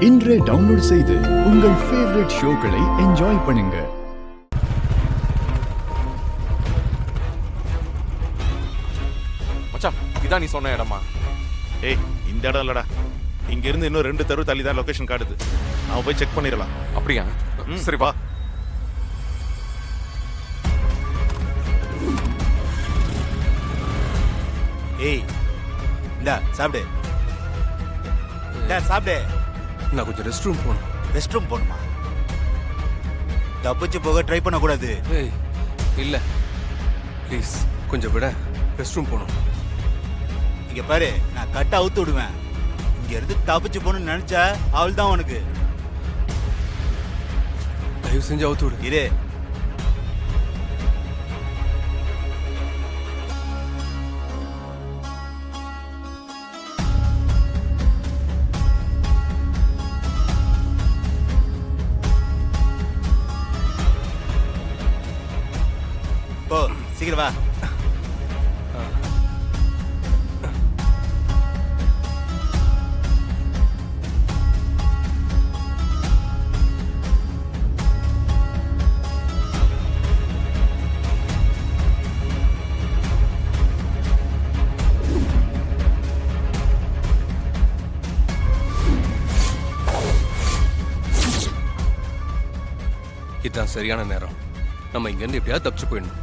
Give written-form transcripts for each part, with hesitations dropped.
இன்றே டவுன்லோட் செய்து உங்கள் ஃபேவரட் ஷோக்களை என்ஜாய் பண்ணுங்க. மச்சான், இதான் நீ சொன்ன இடமா? ஏய், இந்த இடம் இல்லடா. இங்க இருந்து இன்னும் 2 தெரு தள்ளி தான் லொகேஷன் காட்டுது. நாம போய் செக் பண்ணிடலாம். அப்படியா? சரி வா. ஏய், இந்தா சாப்பிடு. சாப்பிடு. நான் கொஞ்சம் ரெஸ்ட் ரூம் போகணும். ரெஸ்ட் ரூம் போகணுமா? தப்பிச்சு போக ட்ரை பண்ணக்கூடாது. ஏய் இல்ல ப்ளீஸ் கொஞ்சம் விட, ரெஸ்ட் ரூம் போகணும். இங்க பாரு, நான் கட்ட அவுத்து விடுவேன். இங்க இருந்து தப்பிச்சு போகணும்னு நினைச்சா அவள் தான் உனக்கு. தயவு செஞ்சு அவுத்து விடு. இரு. போ, சீக்கிரம் வா. இதுதான் சரியான நேரம். நம்ம இங்கேருந்து எப்படியாவது தப்பிச்சு போயிடணும்.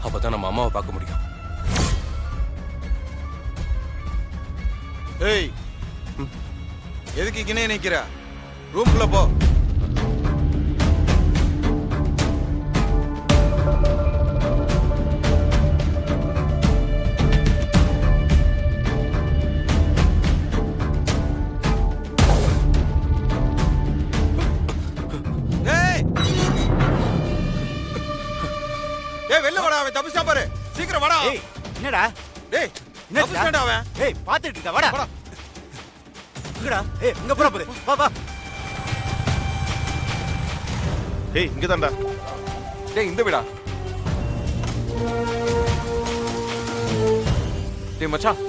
அப்பதான் நம்ம அம்மாவை பார்க்க முடியும். ஏய், எதுக்கு இங்கனே நிக்கிற? ரூம்குள்ள போ. வெளில வாடா, அவன் தப்பிச்சா பாரு. சீக்கிரம் வாடா. ஏய், என்னடா? டேய், என்ன தப்பிச்சான்டா அவன். ஏய், பாத்துட்டு இருக்க. வாடா. இங்கடா. ஏய், இங்க போற பாரு. வா வா. ஏய், இங்க தான்டா. டேய், இந்த வீடா? டேய் மச்சான்,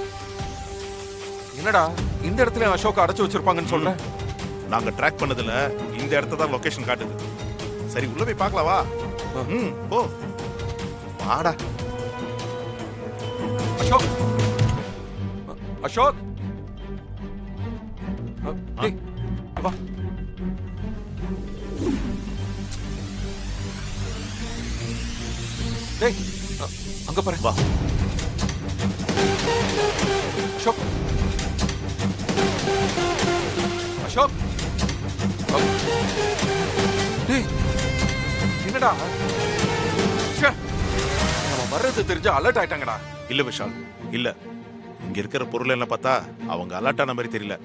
என்னடா இந்த இடத்துல அசோக் அடைச்சு வச்சிருப்பாங்கன்னு சொல்றேன்? நாங்க ட்ராக் பண்ணதுல இந்த இடத்த தான் லொகேஷன் காட்டுது. சரி, உள்ள போய் பார்க்கலாம் வா. போ. வாடா. அசோக், அசோக், டேய் வா. டேய், அங்க பாரு. வா. அசோக், அசோக். டேய், என்னடா? ச்சே, நம்ம வர்றது தெரிஞ்சு அலர்ட் ஆயிட்டாங்கடா. இல்ல விஷால், இல்ல. இங்க இருக்கிற பொருள் எல்லாம் பார்த்தா அவங்க அலர்ட்டான மாதிரி தெரியல.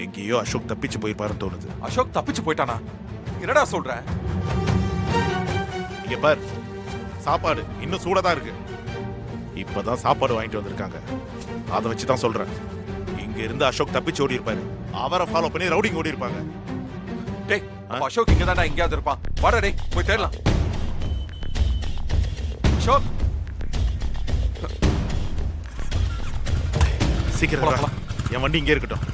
எங்கேயோ அசோக் தப்பிச்சு போயிருப்பாருன்னு தோணுது. அசோக் தப்பிச்சு போயிட்டானா? என்னடா சொல்ற? இங்க பார், சாப்பாடு இன்னும் சூடா தான் இருக்கு. இப்பதான் சாப்பாடு வாங்கிட்டு வந்திருக்காங்க. அதை வச்சுதான் சொல்றேன். இங்க இருந்து அசோக் தப்பிச்சு ஓடி இருப்பாரு. அவரை ஃபாலோ பண்ணி ரவுடிங் ஓடி இருப்பாங்க. டேய், அசோக் இங்க தான்டா எங்கேயாவது இருப்பான். வாடா டேய், போய் தேடலாம். அசோக், சீக்கிரம் வா. என் வண்டி இங்கே இருக்கட்டும்.